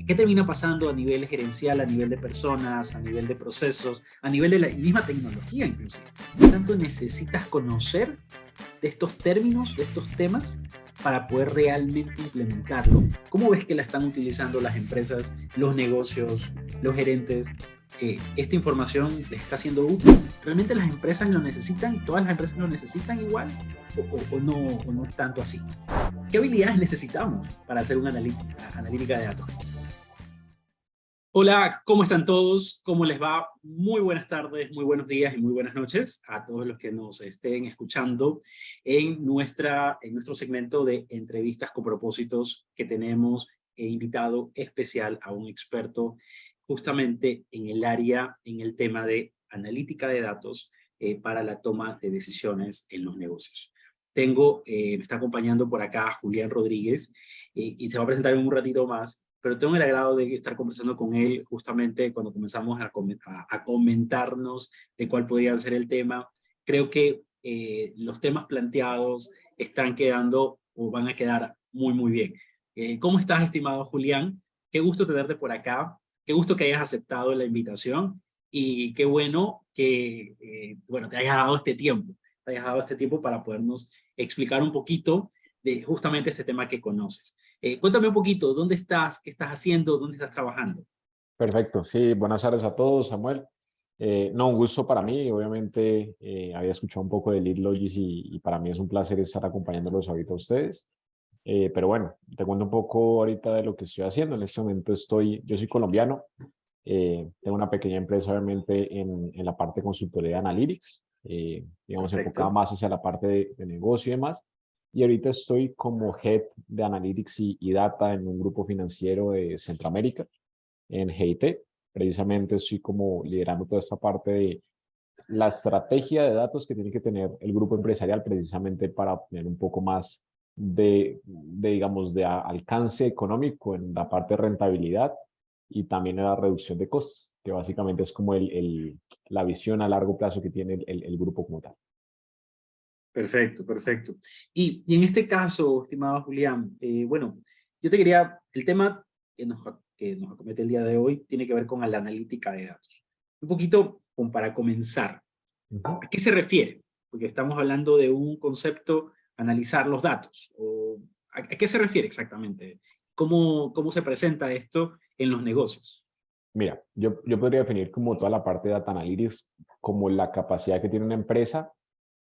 ¿Qué termina pasando a nivel gerencial, a nivel de personas, a nivel de procesos, a nivel de la misma tecnología inclusive? ¿Qué tanto necesitas conocer de estos términos, de estos temas, para poder realmente implementarlo? ¿Cómo ves que la están utilizando las empresas, los negocios, los gerentes? ¿Esta información les está siendo útil? ¿Realmente las empresas lo necesitan? ¿Todas las empresas lo necesitan igual? ¿O no tanto así? ¿Qué habilidades necesitamos para hacer una analítica de datos? Hola, ¿cómo están todos? ¿Cómo les va? Muy buenas tardes, muy buenos días y muy buenas noches a todos los que nos estén escuchando en nuestro segmento de entrevistas con propósitos, que tenemos invitado especial a un experto justamente en en el tema de analítica de datos para la toma de decisiones en los negocios. Me está acompañando por acá Julián Rodríguez y se va a presentar en un ratito más, pero tengo el agrado de estar conversando con él justamente cuando comenzamos a comentarnos de cuál podría ser el tema. Creo que los temas planteados están quedando o van a quedar muy, muy bien. ¿Cómo estás, estimado Julián? Qué gusto tenerte por acá, qué gusto que hayas aceptado la invitación y qué bueno que bueno, te hayas dado este tiempo para podernos explicar un poquito de justamente este tema que conoces. Cuéntame un poquito, ¿dónde estás? ¿Qué estás haciendo? ¿Dónde estás trabajando? Perfecto, sí, buenas tardes a todos, Samuel. No, un gusto para mí, obviamente había escuchado un poco de LeadLogis y para mí es un placer estar acompañándolos ahorita a ustedes. Pero bueno, te cuento un poco ahorita de lo que estoy haciendo. En este momento yo soy colombiano, tengo una pequeña empresa obviamente en la parte de consultoría de Analytics, digamos enfocada Perfecto. más hacia la parte de negocio y demás. Y ahorita estoy como Head de Analytics y Data en un grupo financiero de Centroamérica en GIT. Precisamente estoy como liderando toda esta parte de la estrategia de datos que tiene que tener el grupo empresarial precisamente para obtener un poco más digamos, de alcance económico en la parte de rentabilidad y también en la reducción de costos, que básicamente es como la visión a largo plazo que tiene el grupo como tal. Perfecto, perfecto. Y en este caso, estimado Julián, bueno, el tema que nos acomete el día de hoy tiene que ver con la analítica de datos. Un poquito para comenzar, Ujú. ¿a qué se refiere? Porque estamos hablando de un concepto, analizar los datos. ¿A qué se refiere exactamente? ¿Cómo se presenta esto en los negocios? Mira, yo podría definir como toda la parte de Data Analytics como la capacidad que tiene una empresa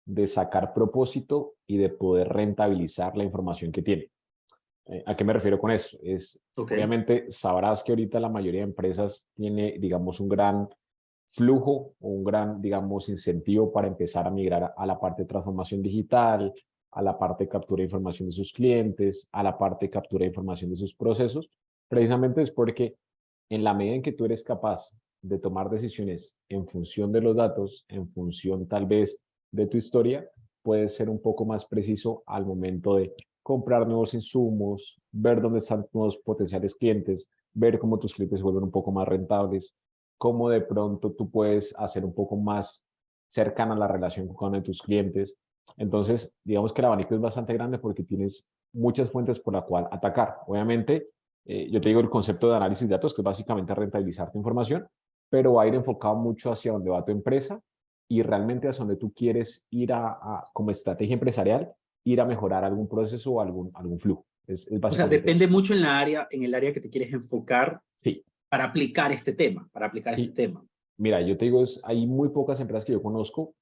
de sacar propósito y de poder rentabilizar la información que tiene. ¿A qué me refiero con eso? Ok, Obviamente, sabrás que ahorita la mayoría de empresas tiene, digamos, un gran flujo o un gran, digamos, incentivo para empezar a migrar a la parte de transformación digital, a la parte de captura de información de sus clientes, a la parte de captura de información de sus procesos. Precisamente es porque en la medida en que tú eres capaz de tomar decisiones en función de los datos, en función tal vez de tu historia, puedes ser un poco más preciso al momento de comprar nuevos insumos, ver dónde están nuevos potenciales clientes, ver cómo tus clientes se vuelven un poco más rentables, cómo de pronto tú puedes hacer un poco más cercana la relación con tus clientes. Entonces, digamos que el abanico es bastante grande porque tienes muchas fuentes por la cual atacar. Obviamente, yo te digo el concepto de análisis de datos, que es básicamente rentabilizar tu información, pero va a ir enfocado mucho hacia donde va tu empresa y realmente hacia donde tú quieres ir como estrategia empresarial, ir a mejorar algún proceso o algún flujo. Es o sea, básicamente eso. depende mucho en el área que te quieres enfocar Sí, para aplicar este tema, para aplicar este sí. tema. Mira, yo te digo, hay muy pocas empresas que yo conozco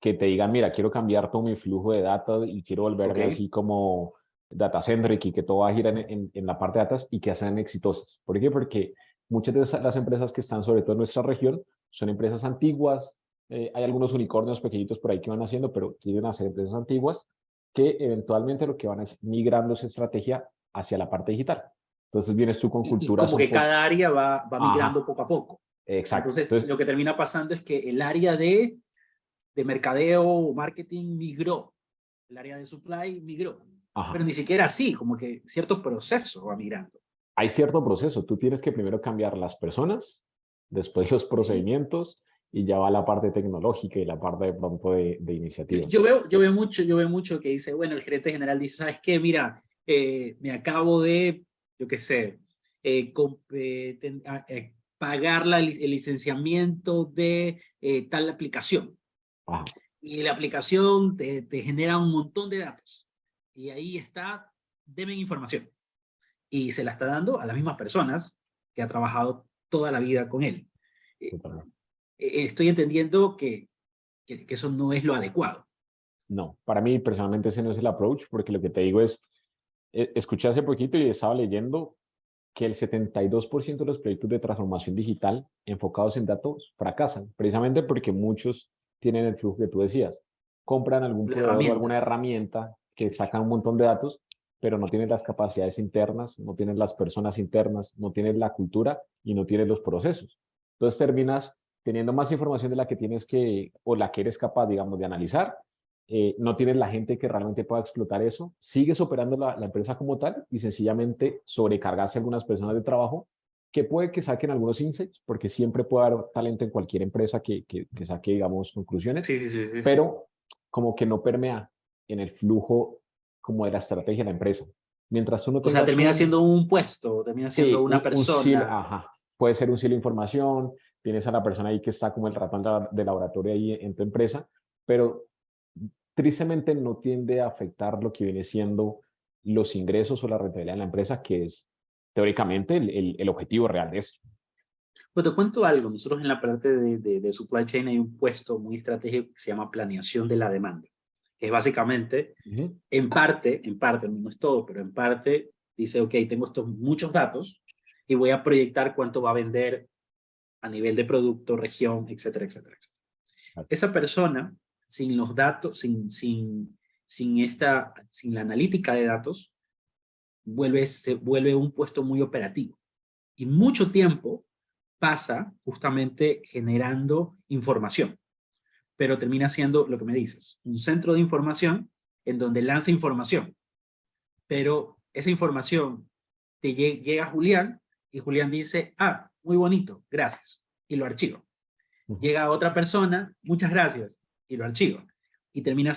que te digan, mira, quiero cambiar todo mi flujo de data y quiero Ok, volverme así como data centric y que todo va a girar en la parte de datos y que sean exitosas. ¿Por qué? Porque muchas de las empresas que están, sobre todo en nuestra región, son empresas antiguas. Hay algunos unicornios pequeñitos por ahí que van haciendo, pero quieren hacer empresas antiguas que eventualmente lo que van es migrando su estrategia hacia la parte digital. Entonces vienes tú con y culturas como un que poco... cada área va migrando Ajá, poco a poco. exacto. Entonces, Entonces, lo que termina pasando es que el área de mercadeo o marketing migró, el área de supply migró, pero ajá. ni siquiera así, como que cierto proceso va migrando. Hay cierto proceso. Tú tienes que primero cambiar las personas, después los ¿Okay? procedimientos y ya va la parte tecnológica y la parte de pronto de iniciativas. Yo veo mucho que dice, bueno, el gerente general dice, ¿sabes qué? Mira, me acabo de, yo qué sé, pagar el licenciamiento de tal aplicación. Ajá. Y la aplicación te genera un montón de datos. Y ahí está, deme información. Y se la está dando a las mismas personas que ha trabajado toda la vida con él. Totalmente. Estoy entendiendo que eso no es lo adecuado. No, para mí personalmente ese no es el approach, porque lo que te digo es, escuché hace poquito y estaba leyendo que el 72% de los proyectos de transformación digital enfocados en datos fracasan, precisamente porque muchos tienen el flujo que tú decías. Compran algún La proveedor o herramienta. alguna herramienta que saca un montón de datos, pero no tienen las capacidades internas, no tienen las personas internas, no tienen la cultura y no tienen los procesos. Entonces terminas teniendo más información de la que tienes que, o la que eres capaz, digamos, de analizar. No tienes la gente que realmente pueda explotar eso, sigues operando la empresa como tal y sencillamente sobrecargarse a algunas personas de trabajo que puede que saquen algunos insights, porque siempre puede haber talento en cualquier empresa que saque, digamos, conclusiones, Sí, sí, sí, sí, sí. pero como que no permea en el flujo como de la estrategia de la empresa. Mientras tú no O sea, tengas termina siendo un puesto, termina siendo sí, una un silo, persona. ajá, puede ser un silo de información, tienes a la persona ahí que está como el ratón de laboratorio ahí en tu empresa, pero tristemente no tiende a afectar lo que viene siendo los ingresos o la rentabilidad de la empresa, que es teóricamente el objetivo real de esto. Pues te cuento algo, nosotros en la parte de supply chain hay un puesto muy estratégico que se llama planeación de la demanda, que es básicamente, Ujú. en parte, no es todo, pero en parte dice, ok, tengo estos muchos datos y voy a proyectar cuánto va a vender a nivel de producto, región, etcétera, etcétera, etcétera. Esa persona, sin los datos, sin la analítica de datos, se vuelve un puesto muy operativo. Y mucho tiempo pasa justamente generando información, pero termina siendo lo que me dices, un centro de información en donde lanza información, pero esa información llega a Julián y Julián dice, ah, muy bonito, gracias, y lo archiva. Llega a otra persona, muchas gracias, y lo archiva. Y no termina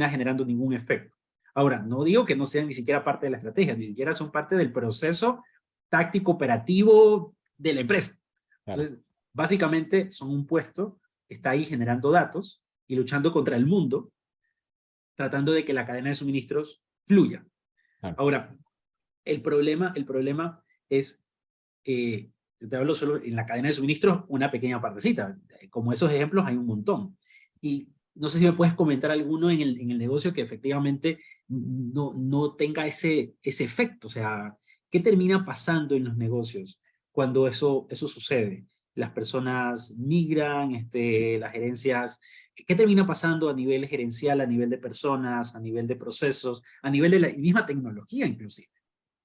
generando ningún efecto. Ahora, no digo que no sean ni siquiera parte de la estrategia, ni siquiera son parte del proceso táctico operativo de la empresa. Claro, Entonces, básicamente son un puesto que está ahí generando datos y luchando contra el mundo, tratando de que la cadena de suministros fluya. claro. Ahora, el problema es, yo te hablo solo en la cadena de suministros, una pequeña partecita. Como esos ejemplos hay un montón. Y no sé si me puedes comentar alguno en el negocio que efectivamente no tenga ese efecto. O sea, ¿qué termina pasando en los negocios cuando eso sucede? Las personas migran, las gerencias. ¿Qué termina pasando a nivel gerencial, a nivel de personas, a nivel de procesos, a nivel de la misma tecnología inclusive?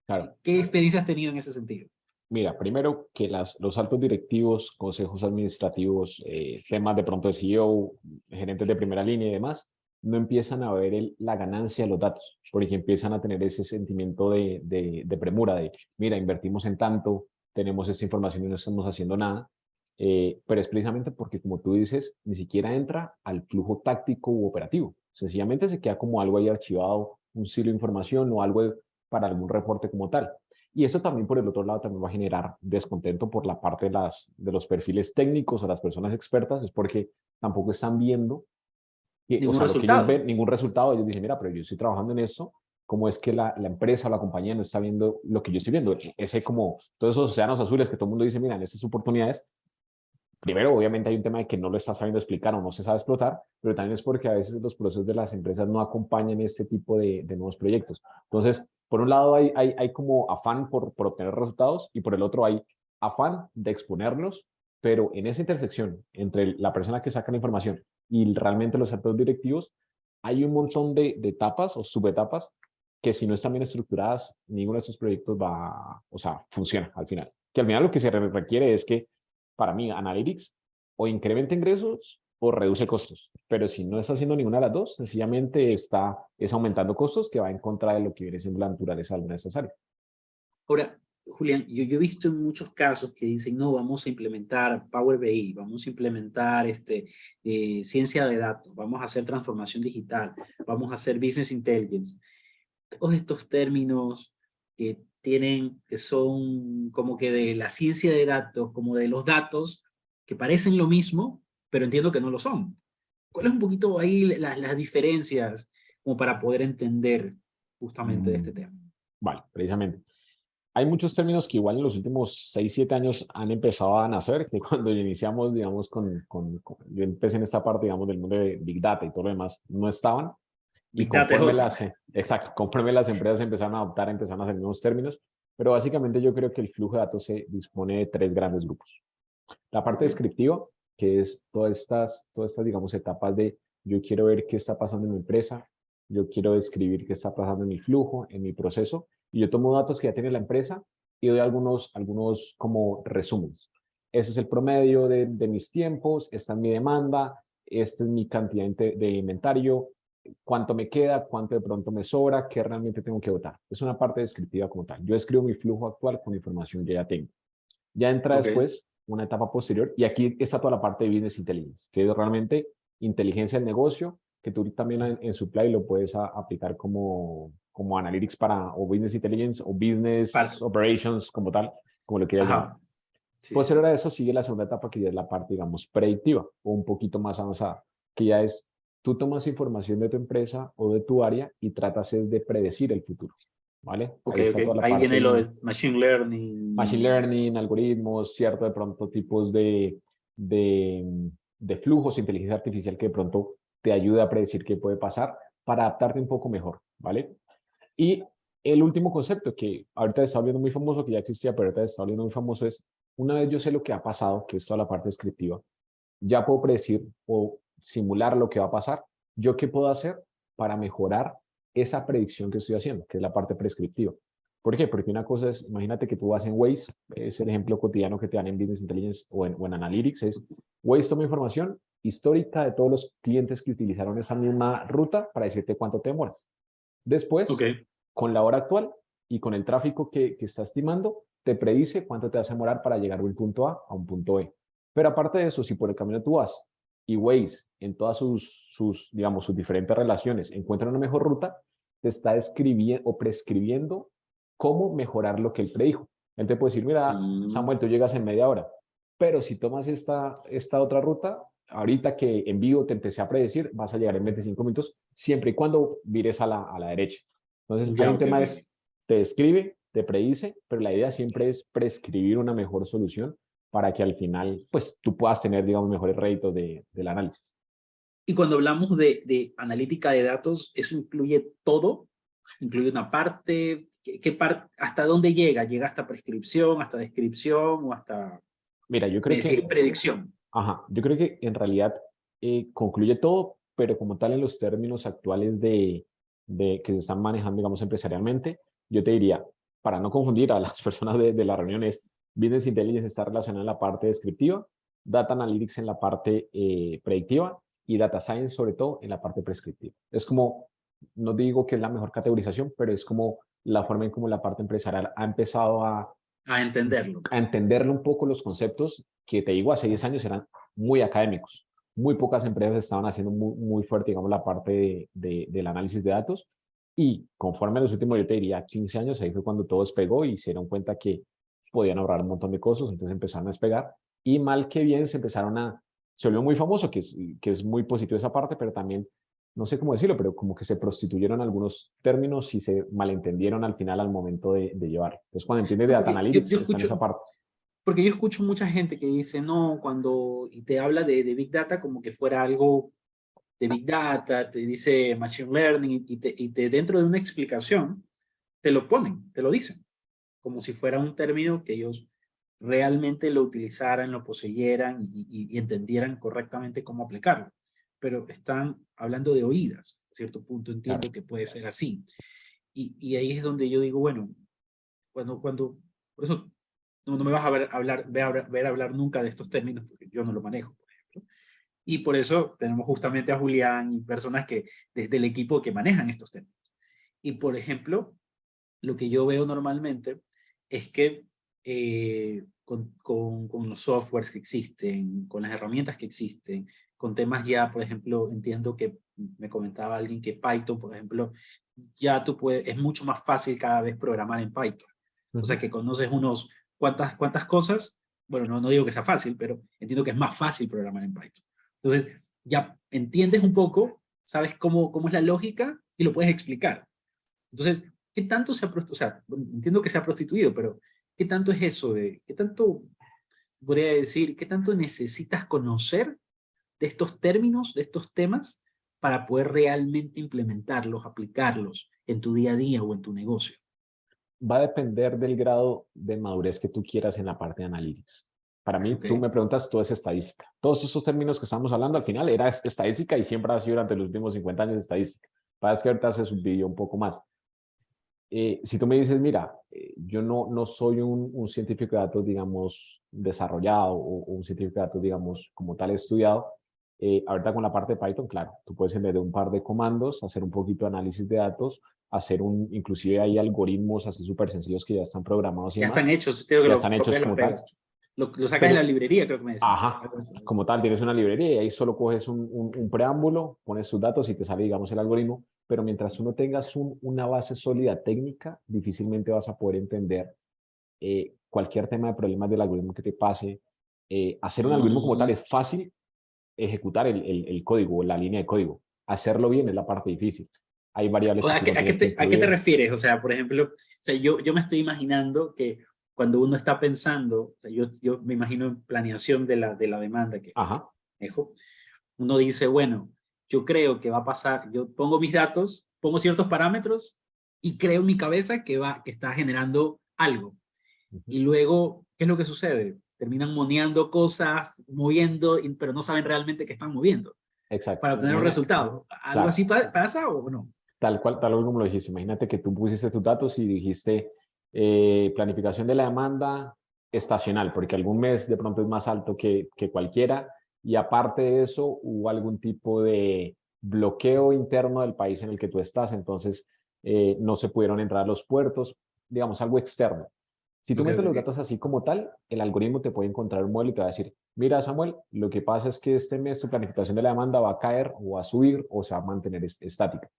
Claro. ¿Qué experiencia has tenido en ese sentido? Mira, primero que los altos directivos, consejos administrativos, temas de pronto de CEO, gerentes de primera línea y demás, no empiezan a ver la ganancia de los datos, porque empiezan a tener ese sentimiento de premura, de, mira, invertimos en tanto, tenemos esta información y no estamos haciendo nada, pero es precisamente porque, como tú dices, ni siquiera entra al flujo táctico u operativo, sencillamente se queda como algo ahí archivado, un silo de información o algo para algún reporte como tal. Y esto también, por el otro lado, también va a generar descontento por la parte de los perfiles técnicos o las personas expertas, es porque tampoco están viendo, o Ningún sea, lo que ellos resultado. ven, ningún resultado. Ellos dicen, mira, pero yo estoy trabajando en esto, ¿cómo es que la empresa o la compañía no está viendo lo que yo estoy viendo? Ese como, todos esos océanos azules que todo el mundo dice, mira, en estas oportunidades, primero, obviamente hay un tema de que no lo está sabiendo explicar o no se sabe explotar, pero también es porque a veces los procesos de las empresas no acompañan este tipo de nuevos proyectos. Entonces, por un lado hay como afán por obtener resultados y por el otro hay afán de exponerlos, pero en esa intersección entre la persona que saca la información y realmente los altos directivos, hay un montón de etapas o subetapas que si no están bien estructuradas, ninguno de estos proyectos va, o sea, funciona al final. Que al final lo que se requiere es que para mí, Analytics o incrementa ingresos o reduce costos. Pero si no está haciendo ninguna de las dos, sencillamente es aumentando costos que va en contra de lo que viene siendo la naturaleza de alguna de estas áreas. Ahora, Julián, yo he visto en muchos casos que dicen, no, vamos a implementar Power BI, vamos a implementar ciencia de datos, vamos a hacer transformación digital, vamos a hacer business intelligence. Todos estos términos que que son como que de la ciencia de datos, como de los datos, que parecen lo mismo, pero entiendo que no lo son. ¿Cuáles un poquito ahí las diferencias como para poder entender justamente de Mm, este tema? vale, precisamente. Hay muchos términos que igual en los últimos 6 7 años han empezado a nacer, que cuando iniciamos, digamos, yo empecé en esta parte, digamos, del mundo de Big Data y todo lo demás, no estaban. Y Big Data es otro. exacto, conforme las empresas empezaron a adoptar, empezaron a hacer nuevos términos, pero básicamente yo creo que el flujo de datos se dispone de 3 grandes grupos. La parte Okay. descriptiva, que es todas estas, digamos, etapas de yo quiero ver qué está pasando en mi empresa, yo quiero describir qué está pasando en mi flujo, en mi proceso, y yo tomo datos que ya tiene la empresa y doy algunos como resúmenes. Ese es el promedio de mis tiempos, esta es mi demanda, esta es mi cantidad de inventario, cuánto me queda, cuánto de pronto me sobra, qué realmente tengo que votar. Es una parte descriptiva como tal. Yo escribo mi flujo actual con información que ya tengo. Ya entra Okay. después una etapa posterior y aquí está toda la parte de Business Intelligence, que es realmente inteligencia del negocio, que tú también en Supply lo puedes aplicar como Analytics o Business Intelligence o Business Para. Operations como tal, como lo quieras llamar. Ajá. Sí, sí, Posterior sí. a eso sigue la segunda etapa, que ya es la parte, digamos, predictiva o un poquito más avanzada, que ya es tú tomas información de tu empresa o de tu área y tratas de predecir el futuro, ¿vale? Ok, Ahí está ok. toda la Ahí parte viene lo de de Machine machine Learning. learning, algoritmos, cierto, de pronto tipos de flujos, inteligencia artificial que de pronto te ayuda a predecir qué puede pasar para adaptarte un poco mejor, ¿vale? Y el último concepto que ahorita está volviendo muy famoso, que ya existía, pero ahorita está volviendo muy famoso, es una vez yo sé lo que ha pasado, que es toda la parte descriptiva, ya puedo predecir o simular lo que va a pasar. ¿Yo qué puedo hacer para mejorar esa predicción que estoy haciendo, que es la parte prescriptiva? ¿Por qué? Porque una cosa es, imagínate que tú vas en Waze, es el ejemplo cotidiano que te dan en Business Intelligence o en Analytics, es Waze toma información histórica de todos los clientes que utilizaron esa misma ruta para decirte cuánto te demoras. Ok. Después, con la hora actual y con el tráfico que está estimando, te predice cuánto te vas a demorar para llegar de un punto A un punto B. Pero aparte de eso, si por el camino tú vas y Waze en todas digamos, sus diferentes relaciones encuentra una mejor ruta, te está escribiendo o prescribiendo cómo mejorar lo que él predijo. Él te puede decir, mira, Mm, Samuel, tú llegas en media hora, pero si tomas esta otra ruta, ahorita que en vivo te empecé a predecir, vas a llegar en 25 minutos, siempre y cuando vires a la derecha. Entonces, hay ya, un ok, tema, ok. es, te describe, te predice, pero la idea siempre es prescribir una mejor solución para que al final, pues, tú puedas tener, digamos, mejores réditos del análisis. Y cuando hablamos de analítica de datos, ¿eso incluye todo? ¿Incluye una parte? ¿Qué parte? ¿Hasta dónde llega? ¿Llega hasta prescripción, hasta descripción o hasta Mira, yo creo que, predicción? ajá, yo creo que en realidad concluye todo, pero como tal en los términos actuales que se están manejando, digamos, empresarialmente, yo te diría, para no confundir a las personas de la reunión, es Business Intelligence está relacionada en la parte descriptiva, Data Analytics en la parte predictiva y Data Science sobre todo en la parte prescriptiva. Es como, no digo que es la mejor categorización, pero es como la forma en cómo la parte empresarial ha empezado A entenderlo. a entenderle un poco los conceptos que te digo hace 10 años eran muy académicos. Muy pocas empresas estaban haciendo muy fuerte, digamos, la parte del análisis de datos. Y conforme a los últimos, yo te diría, 15 años, ahí fue cuando todo despegó y se dieron cuenta que podían ahorrar un montón de costos, entonces empezaron a despegar. Y mal que bien se volvió muy famoso, que es muy positivo esa parte, pero también no sé cómo decirlo, pero como que se prostituyeron algunos términos y se malentendieron al final al momento de llevar. Entonces, cuando entiendes de No, Data porque yo, Analytics, yo está en esa escucho, parte. porque yo escucho mucha gente que dice, no, y te habla de Big Data como que fuera algo de Big Data, te dice Machine Learning y dentro de una explicación te lo ponen, te lo dicen, como si fuera un término que ellos realmente lo utilizaran, lo poseyeran y entendieran correctamente cómo aplicarlo. Pero están hablando de oídas, a cierto punto Claro, entiendo que puede ser así. Y ahí es donde yo digo, bueno, por eso no me vas a ver hablar nunca de estos términos, porque yo no lo manejo, por ejemplo. Y por eso tenemos justamente a Julián y personas que desde el equipo que manejan estos términos. Y por ejemplo, lo que yo veo normalmente es que con los softwares que existen, con las herramientas que existen, con temas ya, por ejemplo, entiendo que me comentaba alguien que Python, por ejemplo, ya es mucho más fácil cada vez programar en Python. O sea, que conoces cuántas cosas. Bueno, no digo que sea fácil, pero entiendo que es más fácil programar en Python. Entonces, ya entiendes un poco, sabes cómo es la lógica y lo puedes explicar. Entonces, ¿qué tanto se ha prostituido? O sea, entiendo que se ha prostituido, pero ¿qué tanto es eso qué tanto, podría decir, qué tanto necesitas conocer de estos términos, de estos temas, para poder realmente implementarlos, aplicarlos en tu día a día o en tu negocio? Va a depender del grado de madurez que tú quieras en la parte de analytics. Para mí, Ok, tú me preguntas, todo es estadística. Todos esos términos que estamos hablando al final era estadística y siempre ha sido durante los últimos 50 años estadística. Para que ahorita se subdividió un poco más. Si tú me dices, mira, yo no soy un científico de datos, digamos, desarrollado o un científico de datos, digamos, como tal estudiado, ahorita con la parte de Python, claro, tú puedes en vez de un par de comandos hacer un poquito de análisis de datos, inclusive hay algoritmos así súper sencillos que ya están programados y ya demás, están hechos, tengo que ya lo están hechos copias, los como tal, pegas. Lo sacas de la pero, librería, creo que me decías. ajá, Algo así, algo como así. tal, tienes una librería y ahí solo coges un preámbulo, pones tus datos y te sale, digamos, el algoritmo, pero mientras tú no tengas una base sólida técnica, difícilmente vas a poder entender cualquier tema de problemas del algoritmo que te pase. Hacer un algoritmo como tal Mm. es fácil, ejecutar el código, la línea de código. Hacerlo bien es la parte difícil. Hay variables O que sea, tú no tienes que a qué te incluir. refieres? O sea, por ejemplo, o sea, yo me estoy imaginando que cuando uno está pensando, o sea, yo me imagino en planeación de la demanda que Ajá, manejo, uno dice, bueno, yo creo que va a pasar, yo pongo mis datos, pongo ciertos parámetros y creo en mi cabeza que está generando algo. ujú, Y luego, ¿qué es lo que sucede? Terminan moneando cosas, moviendo, pero no saben realmente qué están moviendo exacto. para obtener un resultado. ¿Algo Claro, así pasa o no? tal cual, tal como lo dijiste. Imagínate que tú pusiste tus datos y dijiste planificación de la demanda estacional, porque algún mes de pronto es más alto que cualquiera, y aparte de eso hubo algún tipo de bloqueo interno del país en el que tú estás, entonces no se pudieron entrar a los puertos, digamos, algo externo. Si tú Ok, metes ok, los ok. datos así como tal, el algoritmo te puede encontrar un modelo y te va a decir, mira Samuel, lo que pasa es que este mes tu planificación de la demanda va a caer o va a subir o se va a mantener estática.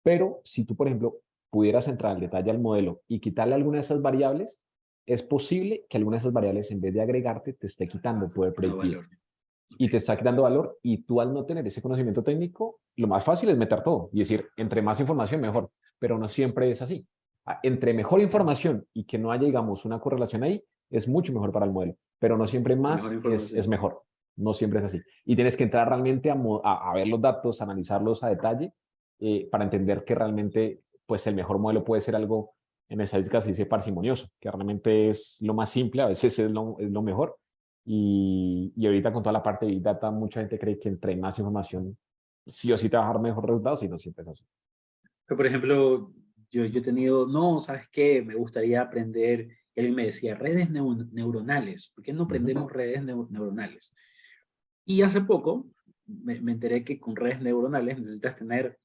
Pero si tú, por ejemplo, pudieras entrar al detalle al modelo y quitarle alguna de esas variables, es posible que alguna de esas variables, en vez de agregarte, te esté quitando poder No predictivo. valor. Ok, Y te está quitando valor, y tú al no tener ese conocimiento técnico, lo más fácil es meter todo y decir, entre más información, mejor. Pero no siempre es así. Entre mejor información y que no haya, digamos, una correlación ahí, es mucho mejor para el modelo. Pero no siempre la mejor más es información. mejor. No siempre es así. Y tienes que entrar realmente a ver los datos, analizarlos a detalle para entender que realmente pues el mejor modelo puede ser algo, en estadística se dice parsimonioso, que realmente es lo más simple, a veces es lo mejor. Y ahorita con toda la parte de Big Data, mucha gente cree que entre más información, sí o sí te va a dar mejor resultados, y no siempre es así. Pero, por ejemplo, yo he tenido, no, ¿sabes qué? Me gustaría aprender, y alguien me decía, redes neuronales. ¿Por qué no Ujú. aprendemos redes neuronales? Y hace poco me enteré que con redes neuronales necesitas tener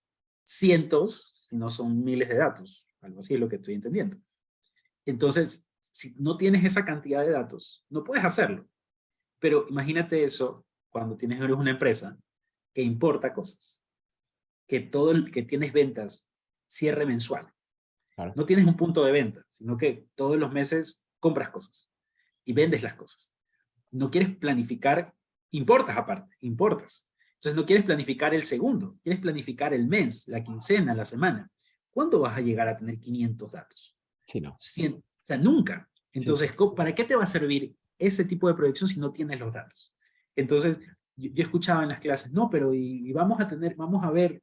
cientos, si no son miles de datos. Algo así es lo que estoy entendiendo. Entonces, si no tienes esa cantidad de datos, no puedes hacerlo. Pero imagínate eso cuando eres una empresa que importa cosas, que tienes ventas, cierre mensual. Claro. No tienes un punto de venta, sino que todos los meses compras cosas y vendes las cosas. No quieres planificar, importas aparte, importas. Entonces no quieres planificar el segundo, quieres planificar el mes, la quincena, la semana. ¿Cuándo vas a llegar a tener 500 datos? Sí, no. 100, o sea, nunca. Sí, sí. Entonces, ¿para qué te va a servir ese tipo de proyección si no tienes los datos? Entonces, yo escuchaba en las clases, no, pero y vamos a ver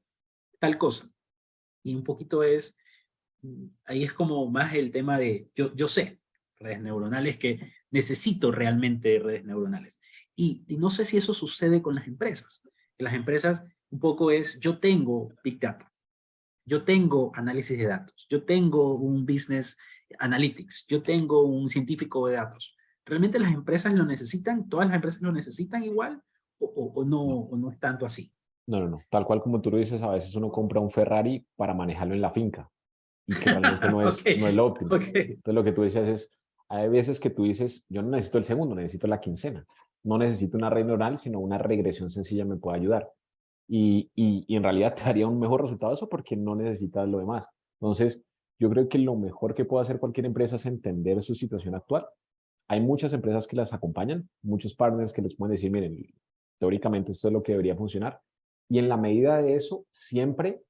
tal cosa. Y un poquito ahí es como más el tema de, yo sé redes neuronales, que necesito realmente redes neuronales. Y no sé si eso sucede con las empresas. En las empresas un poco yo tengo Big Data, yo tengo análisis de datos, yo tengo un business analytics, yo tengo un científico de datos. ¿Realmente las empresas lo necesitan? ¿Todas las empresas lo necesitan igual? No. O no es tanto así? No, no, no. Tal cual como tú lo dices, a veces uno compra un Ferrari para manejarlo en la finca y que realmente Ok, no es lo óptimo. ok. Entonces lo que tú decías es, hay veces que tú dices, yo no necesito el segundo, necesito la quincena. No necesito una red neural, sino una regresión sencilla me puede ayudar. Y en realidad te daría un mejor resultado eso porque no necesitas lo demás. Entonces, Yo creo que lo mejor que puede hacer cualquier empresa es entender su situación actual. Hay muchas empresas que las acompañan, muchos partners que les pueden decir, miren, teóricamente esto es lo que debería funcionar. Y en la medida de eso, siempre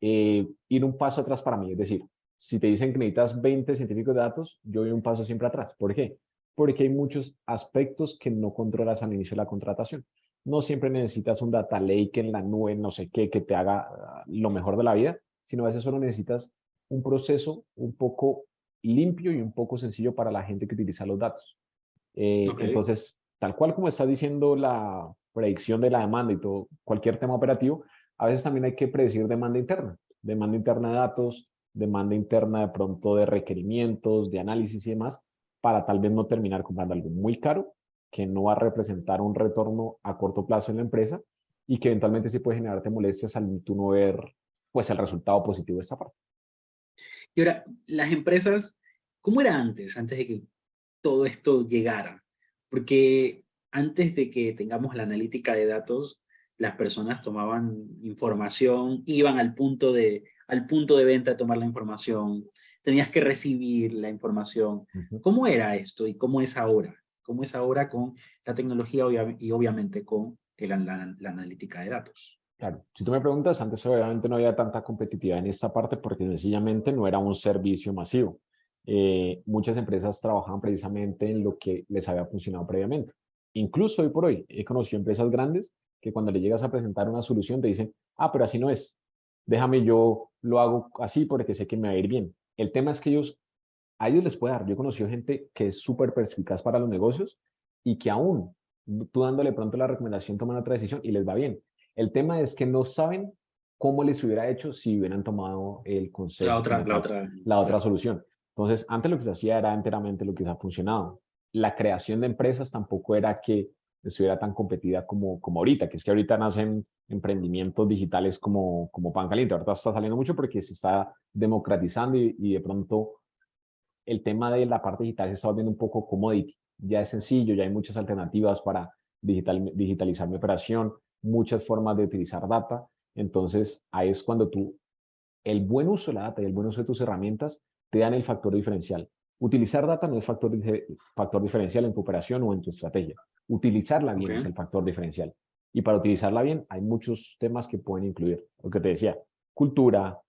ir un paso atrás para mí. Es decir, si te dicen que necesitas 20 científicos de datos, yo voy un paso siempre atrás. ¿Por qué? Porque hay muchos aspectos que no controlas al inicio de la contratación. No siempre necesitas un data lake en la nube, no sé qué, que te haga lo mejor de la vida, sino a veces solo necesitas un proceso un poco limpio y un poco sencillo para la gente que utiliza los datos. Ok. Entonces, tal cual como está diciendo la predicción de la demanda y todo, cualquier tema operativo, a veces también hay que predecir demanda interna de datos, demanda interna de pronto de requerimientos, de análisis y demás, para tal vez no terminar comprando algo muy caro que no va a representar un retorno a corto plazo en la empresa y que eventualmente sí puede generarte molestias al tú no ver pues el resultado positivo de esta parte. Y ahora, las empresas, ¿cómo era antes de que todo esto llegara? Porque antes de que tengamos la analítica de datos, las personas tomaban información, iban al punto de venta a tomar la información, tenías que recibir la información. Ujú. ¿Cómo era esto y cómo es ahora? ¿Cómo es ahora con la tecnología y obviamente con la analítica de datos? Claro, si tú me preguntas, antes obviamente no había tanta competitividad en esta parte porque sencillamente no era un servicio masivo. Muchas empresas trabajaban precisamente en lo que les había funcionado previamente. Incluso hoy por hoy he conocido empresas grandes que cuando le llegas a presentar una solución te dicen, ah, pero así no es. Déjame, yo lo hago así porque sé que me va a ir bien. El tema es que a ellos les puede dar. Yo he conocido gente que es súper perspicaz para los negocios y que aún tú dándole pronto la recomendación toman otra decisión y les va bien. El tema es que no saben cómo les hubiera hecho si hubieran tomado el consejo como tal, la otra Claro. solución. Entonces, antes lo que se hacía era enteramente lo que se ha funcionado. La creación de empresas tampoco era que estuviera tan competida como ahorita, que es que ahorita nacen emprendimientos digitales como pan caliente. Ahorita está saliendo mucho porque se está democratizando y de pronto el tema de la parte digital se está volviendo un poco commodity. Ya es sencillo, ya hay muchas alternativas para digitalizar mi operación, muchas formas de utilizar data. Entonces, ahí es cuando el buen uso de la data y el buen uso de tus herramientas te dan el factor diferencial. Utilizar data no es factor diferencial en tu operación o en tu estrategia. Utilizarla Ok. bien es el factor diferencial. Y para utilizarla bien hay muchos temas que pueden incluir. Lo que te decía, cultura,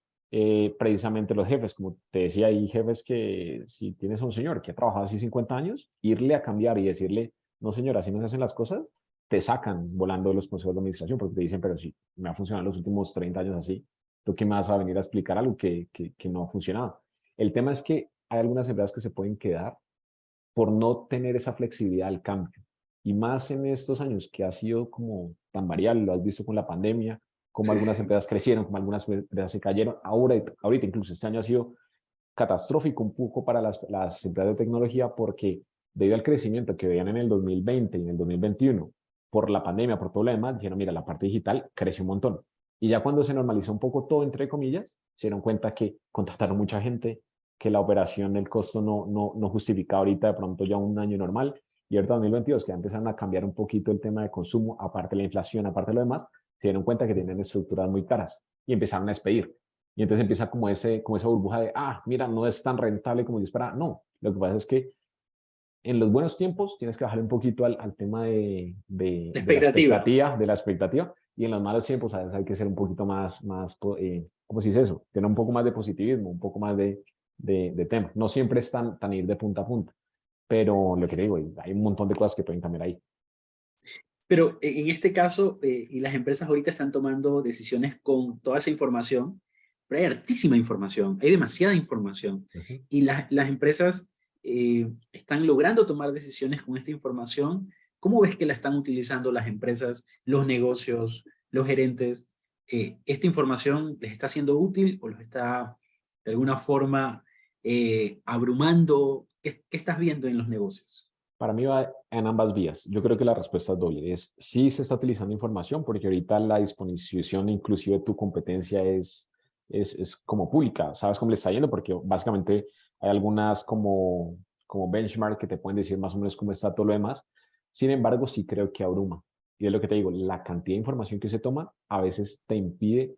precisamente los jefes, como te decía, hay jefes que si tienes a un señor que ha trabajado así 50 años, irle a cambiar y decirle, no señor, así no se hacen las cosas, te sacan volando de los consejos de administración porque te dicen, pero sí, me ha funcionado los últimos 30 años así, ¿tú qué me vas a venir a explicar algo que no ha funcionado? El tema es que hay algunas empresas que se pueden quedar por no tener esa flexibilidad al cambio. Y más en estos años que ha sido como tan variable, lo has visto con la pandemia, como Sí, sí, algunas sí. empresas crecieron, como algunas empresas se cayeron. Ahorita incluso este año ha sido catastrófico un poco para las empresas de tecnología porque debido al crecimiento que veían en el 2020 y en el 2021 por la pandemia, por todo lo demás, dijeron, mira, la parte digital creció un montón. Y ya cuando se normalizó un poco todo, entre comillas, se dieron cuenta que contrataron mucha gente, que la operación, el costo no justificaba ahorita de pronto ya un año normal. Y ahorita 2022, que ya empezaron a cambiar un poquito el tema de consumo, aparte de la inflación, aparte de lo demás, se dieron cuenta que tienen estructuras muy caras y empezaron a despedir. Y entonces empieza como esa burbuja de, ah, mira, no es tan rentable como yo esperaba. No, lo que pasa es que en los buenos tiempos tienes que bajar un poquito al tema La expectativa. de la expectativa, y en los malos tiempos a veces hay que ser un poquito ¿cómo se dice eso? Tener un poco más de positivismo, un poco más de tema. No siempre es tan ir de punta a punta, pero lo que te digo, hay un montón de cosas que pueden cambiar ahí. Pero en este caso, y las empresas ahorita están tomando decisiones con toda esa información, pero hay hartísima información, hay demasiada información. Uh -huh. Y las empresas están logrando tomar decisiones con esta información. ¿Cómo ves que la están utilizando las empresas, los negocios, los gerentes? ¿Esta información les está siendo útil o los está de alguna forma abrumando? ¿Qué estás viendo en los negocios? Para mí va en ambas vías. Yo creo que la respuesta es doble. Es sí se está utilizando información porque ahorita la disposición inclusive de tu competencia es como pública. Sabes cómo le está yendo porque básicamente hay algunas como benchmark que te pueden decir más o menos cómo está todo lo demás. Sin embargo, sí creo que abruma. Y es lo que te digo, la cantidad de información que se toma a veces te impide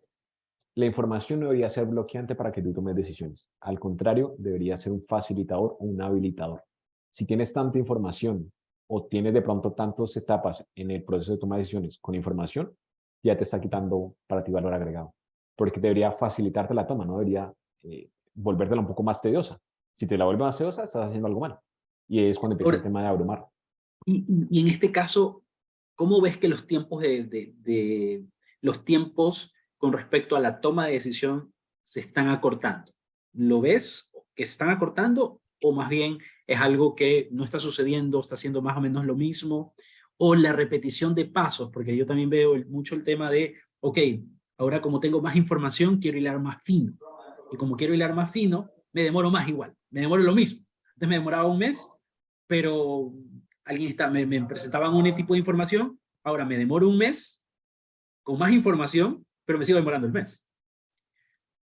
La información no debería ser bloqueante para que tú tomes decisiones. Al contrario, debería ser un facilitador o un habilitador. Si tienes tanta información o tienes de pronto tantas etapas en el proceso de toma de decisiones con información, ya te está quitando para ti valor agregado. Porque debería facilitarte la toma, no debería volvértela un poco más tediosa. Si te la vuelve más tediosa, estás haciendo algo mal. Y es cuando empieza el Ahora, tema de abrumar. y en este caso, ¿cómo ves que los tiempos los tiempos con respecto a la toma de decisión se están acortando? ¿Lo ves que se están acortando o más bien es algo que no está sucediendo, está haciendo más o menos lo mismo? O la repetición de pasos, porque yo también veo mucho el tema de, ok, ahora como tengo más información, quiero hilar más fino. Y como quiero hilar más fino, me demoro más igual, me demoro lo mismo. Antes me demoraba un mes, pero me presentaban un tipo de información, ahora me demoro un mes con más información, pero me sigo demorando el mes.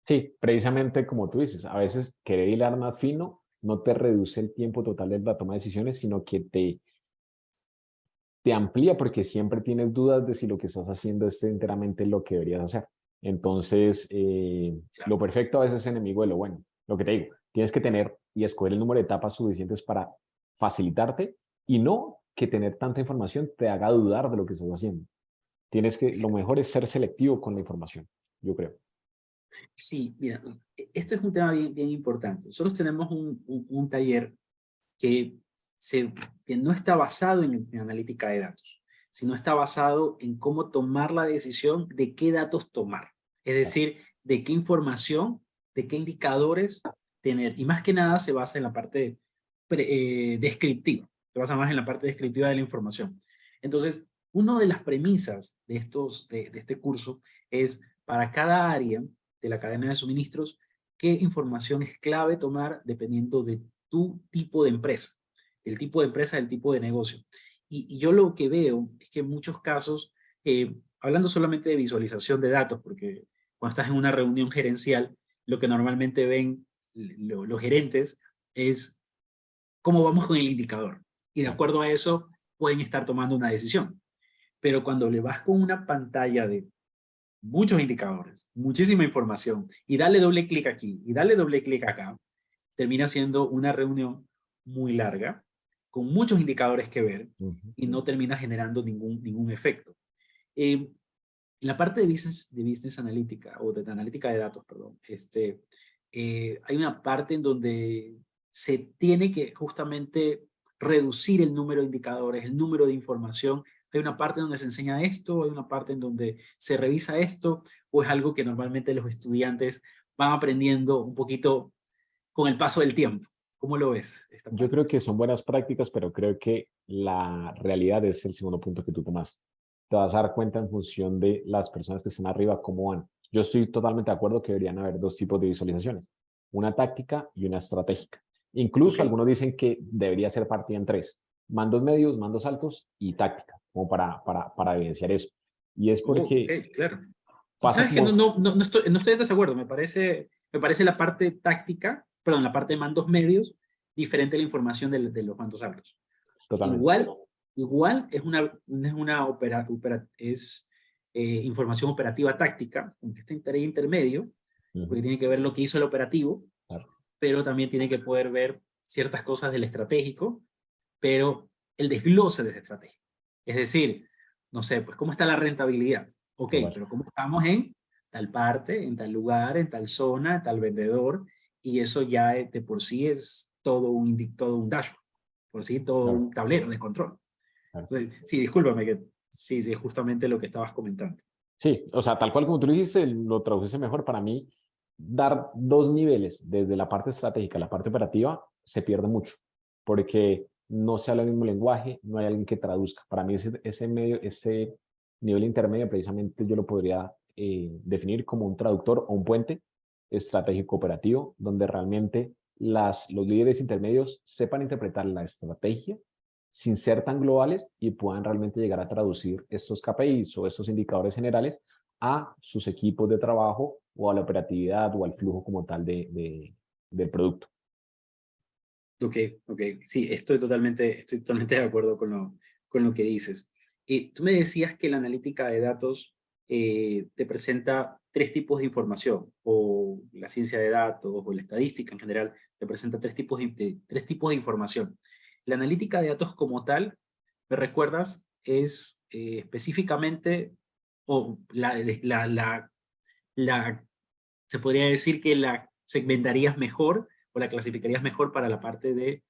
Sí, precisamente como tú dices, a veces querer hilar más fino no te reduce el tiempo total de la toma de decisiones, sino que te amplía porque siempre tienes dudas de si lo que estás haciendo es enteramente lo que deberías hacer. Entonces, lo Claro. perfecto a veces es enemigo de lo bueno. Lo que te digo, tienes que tener y escoger el número de etapas suficientes para facilitarte y no que tener tanta información te haga dudar de lo que estás haciendo. Lo mejor es ser selectivo con la información, yo creo. Sí, mira, esto es un tema bien, bien importante. Nosotros tenemos un taller que, que no está basado en analítica de datos, sino está basado en cómo tomar la decisión de qué datos tomar. Es decir, de qué información, de qué indicadores tener. Y más que nada se basa en la parte descriptiva. Se basa más en la parte descriptiva de la información. Entonces, una de las premisas de este curso es para cada área de la cadena de suministros, qué información es clave tomar dependiendo de tu tipo de empresa, del tipo de empresa, del tipo de negocio. Y yo lo que veo es que en muchos casos, hablando solamente de visualización de datos, porque cuando estás en una reunión gerencial, lo que normalmente ven los gerentes es cómo vamos con el indicador. Y de acuerdo a eso, pueden estar tomando una decisión. Pero cuando le vas con una pantalla de muchos indicadores, muchísima información, y dale doble clic aquí, y dale doble clic acá, termina siendo una reunión muy larga, con muchos indicadores que ver, Ujú. y no termina generando ningún efecto. En la parte de business analítica, o de analítica de datos, perdón, hay una parte en donde se tiene que justamente reducir el número de indicadores, el número de información. Hay una parte donde se enseña esto, hay una parte en donde se revisa esto, o es algo que normalmente los estudiantes van aprendiendo un poquito con el paso del tiempo. ¿Cómo lo ves, esta Yo parte? creo que son buenas prácticas, pero creo que la realidad es el segundo punto que tú tomaste. Te vas a dar cuenta en función de las personas que están arriba, cómo van. Yo estoy totalmente de acuerdo que deberían haber dos tipos de visualizaciones, una táctica y una estratégica. Ok, Incluso algunos dicen que debería ser partida en tres, mandos medios, mandos altos y táctica, como para evidenciar eso. Y es oh, ok, porque claro. pasa Sabes que como no estoy en desacuerdo, me parece la parte táctica, perdón, la parte de mandos medios, diferente a la información de los mandos altos. totalmente. Igual, igual es información operativa táctica, aunque está en tarea intermedio, porque Ujú, tiene que ver lo que hizo el operativo, claro, pero también tiene que poder ver ciertas cosas del estratégico, pero el desglose de esa estrategia. Es decir, no sé, pues cómo está la rentabilidad. Ok, total. pero cómo estamos en tal parte, en tal lugar, en tal zona, en tal vendedor, y eso ya de por sí es todo un dashboard, por sí todo Claro, un tablero de control. claro. Entonces, sí, discúlpame que sí, sí, justamente lo que estabas comentando. Sí, o sea, tal cual como tú lo dijiste, lo tradujiste mejor. Para mí, dar dos niveles, desde la parte estratégica a la parte operativa, se pierde mucho, porque no se habla el mismo lenguaje, no hay alguien que traduzca. Para mí, ese nivel intermedio, precisamente yo lo podría definir como un traductor o un puente estratégico operativo, donde realmente los líderes intermedios sepan interpretar la estrategia sin ser tan globales y puedan realmente llegar a traducir estos KPIs o estos indicadores generales a sus equipos de trabajo o a la operatividad o al flujo como tal del producto. Ok, ok, sí, estoy totalmente de acuerdo con lo que dices. Y tú me decías que la analítica de datos te presenta tres tipos de información, o la ciencia de datos, o la estadística en general, te presenta tres tipos de información. La analítica de datos como tal, ¿me recuerdas? Es específicamente, o se podría decir que la segmentarías mejor, o la clasificarías mejor para la parte de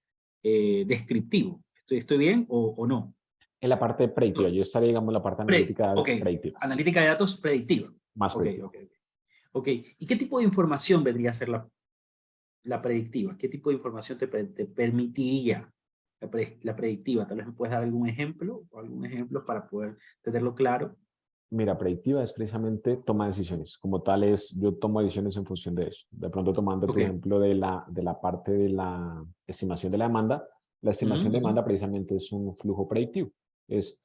descriptivo. ¿Estoy bien o no? En la parte predictiva, yo estaría, digamos, en la parte analítica Ok, predictiva, analítica de datos predictiva. más Ok, predictiva. ok, ok. Ok, ¿y qué tipo de información vendría a ser la predictiva? ¿Qué tipo de información te permitiría la predictiva? Tal vez me puedes dar algún ejemplo o algún ejemplo para poder tenerlo claro. Mira, predictiva es precisamente toma de decisiones. Como tal es, yo tomo decisiones en función de eso. De pronto tomando tu Ok. ejemplo de la parte de la estimación de la Ujú, estimación de ujú. demanda precisamente es un flujo predictivo. Es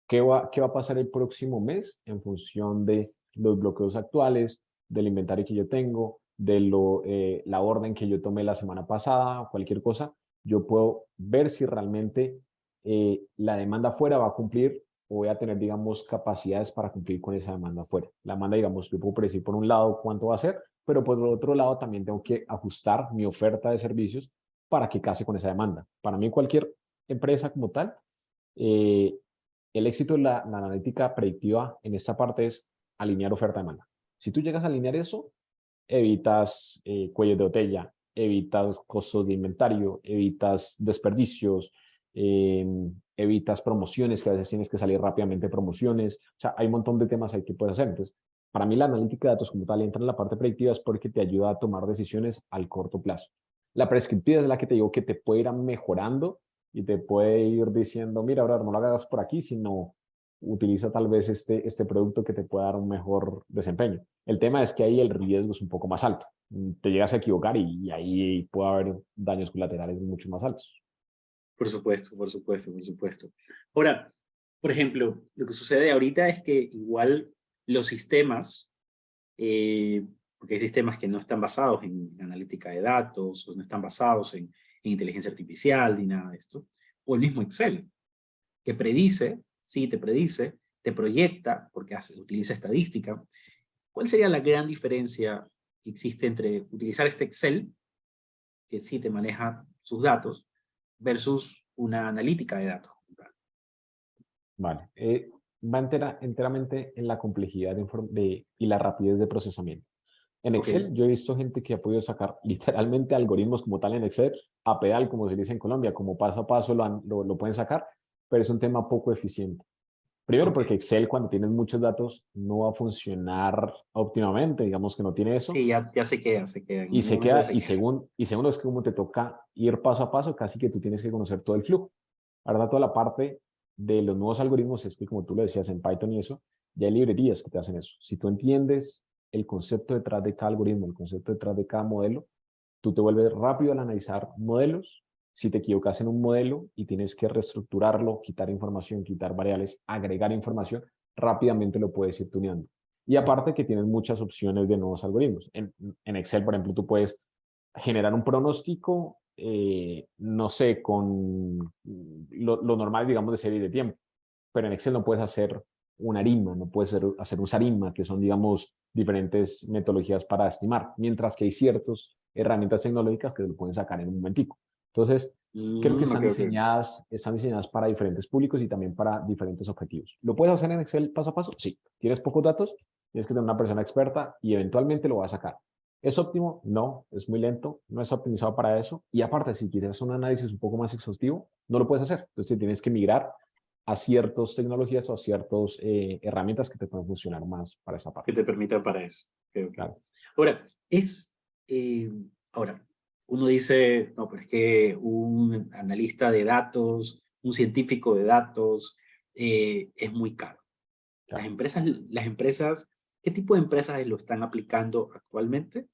qué va a pasar el próximo mes en función de los bloqueos actuales, del inventario que yo tengo, la orden que yo tomé la semana pasada, cualquier cosa. Yo puedo ver si realmente la demanda fuera va a cumplir o voy a tener, digamos, capacidades para cumplir con esa demanda afuera. La demanda, digamos, yo puedo predecir por un lado cuánto va a ser, pero por otro lado también tengo que ajustar mi oferta de servicios para que case con esa demanda. Para mí, cualquier empresa como tal, eh, el éxito de la analítica predictiva en esta parte es alinear oferta-demanda. Si tú llegas a alinear eso, evitas cuellos de botella, evitas costos de inventario, evitas desperdicios, eh, evitas promociones, que a veces tienes que salir rápidamente promociones. O sea, hay un montón de temas ahí que puedes hacer. Entonces, para mí la analítica de datos como tal entra en la parte predictiva es porque te ayuda a tomar decisiones al corto plazo. La prescriptiva es la que te digo que te puede ir mejorando y te puede ir diciendo, mira, ahora no lo hagas por aquí, sino utiliza tal vez este producto que te pueda dar un mejor desempeño. El tema es que ahí el riesgo es un poco más alto. Te llegas a equivocar y ahí puede haber daños colaterales mucho más altos. Por supuesto, por supuesto, por supuesto. Ahora, por ejemplo, lo que sucede ahorita es que igual los sistemas, porque hay sistemas que no están basados en analítica de datos, o no están basados en inteligencia artificial, ni nada de esto, o el mismo Excel, que predice, sí, te predice, te proyecta, porque utiliza estadística. ¿Cuál sería la gran diferencia que existe entre utilizar este Excel, que sí te maneja sus datos, versus una analítica de datos? Vale. Va enteramente en la complejidad y la rapidez de procesamiento. En Ok, Excel, yo he visto gente que ha podido sacar literalmente algoritmos como tal en Excel, a pedal, como se dice en Colombia, como paso a paso lo pueden sacar, pero es un tema poco eficiente. Primero ok. porque Excel cuando tienes muchos datos no va a funcionar óptimamente, digamos que no tiene eso, Sí, ya se queda, se queda. En y algún se momento ya queda, se queda. y segundo es que como te toca ir paso a paso, casi que tú tienes que conocer todo el flujo. La verdad, toda la parte de los nuevos algoritmos es que como tú lo decías en Python y eso, ya hay librerías que te hacen eso. Si tú entiendes el concepto detrás de cada algoritmo, el concepto detrás de cada modelo, tú te vuelves rápido al analizar modelos. Si te equivocas en un modelo y tienes que reestructurarlo, quitar información, quitar variables, agregar información, rápidamente lo puedes ir tuneando. Y aparte que tienes muchas opciones de nuevos algoritmos. En Excel, por ejemplo, tú puedes generar un pronóstico, no sé, con lo normal, digamos, de serie de tiempo. Pero en Excel no puedes hacer una ARIMA, no puedes hacer un SARIMA, que son, digamos, diferentes metodologías para estimar, mientras que hay ciertas herramientas tecnológicas que lo pueden sacar en un momentico. Entonces, creo que Ok, ok. están diseñadas para diferentes públicos y también para diferentes objetivos. ¿Lo puedes hacer en Excel paso a paso? Sí. ¿Tienes pocos datos? Tienes que tener una persona experta y eventualmente lo va a sacar. ¿Es óptimo? No, es muy lento, no es optimizado para eso. Y aparte, si quieres un análisis un poco más exhaustivo, no lo puedes hacer. Entonces, tienes que migrar a ciertas tecnologías o a ciertas herramientas que te pueden funcionar más para esa Que parte. te permita para eso. Ok, ok. Claro. Ahora, eh, ahora, uno dice, no, pero es que un analista de datos, un científico de datos, es muy caro. Claro. Las empresas, ¿qué tipo de empresas lo están aplicando actualmente?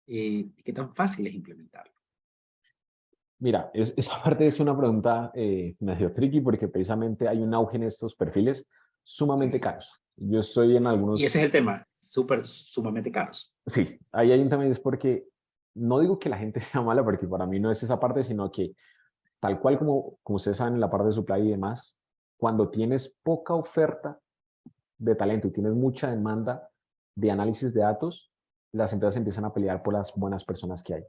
¿Y qué tan fácil es implementarlo? Mira, esa parte es una pregunta medio tricky porque precisamente hay un auge en estos perfiles Sí, sumamente sí. caros. Yo estoy en Y ese es algunos, el tema, sumamente caros. sí, ahí hay un también es porque no digo que la gente sea mala porque para mí no es esa parte, sino que tal cual como ustedes saben en la parte de supply y demás, cuando tienes poca oferta, de talento y tienes mucha demanda de análisis de datos, las empresas empiezan a pelear por las buenas personas que hay.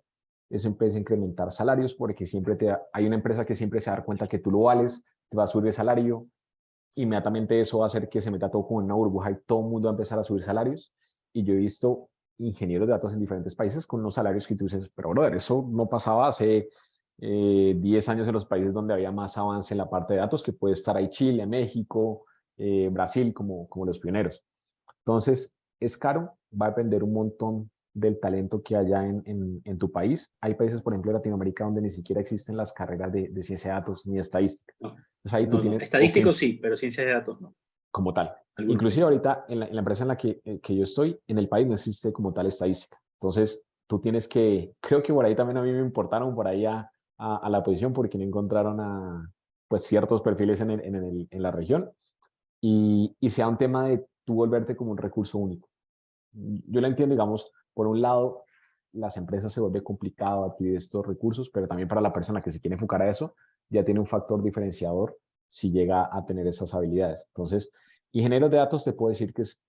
Eso empieza a incrementar salarios porque siempre hay una empresa que siempre se da cuenta que tú lo vales, te va a subir el salario, inmediatamente eso va a hacer que se meta todo como en una burbuja y todo el mundo va a empezar a subir salarios. Y yo he visto ingenieros de datos en diferentes países con unos salarios que tú dices, pero brother, eso no pasaba hace 10 años en los países donde había más avance en la parte de datos, que puede estar ahí Chile, México, Brasil, como los pioneros. Entonces, es caro, va a depender un montón del talento que haya en tu país. Hay países, por ejemplo, de Latinoamérica, donde ni siquiera existen las carreras de ciencia de datos ni estadística. No, Entonces, ahí tú no. tienes o Estadístico sí, pero ciencias de datos no. como tal. Algunos Inclusive países. ahorita en la empresa en la que yo estoy, en el país no existe como tal estadística. Entonces, tú tienes creo que por ahí también a mí me importaron por ahí a la posición porque no encontraron pues ciertos perfiles en la región y sea un tema de tú volverte como un recurso único. Yo la entiendo, digamos, por un lado, las empresas se vuelve complicado adquirir estos recursos, pero también para la persona que se quiere enfocar a eso, ya tiene un factor diferenciador si llega a tener esas habilidades. Entonces, ingenieros de datos te puedo decir que es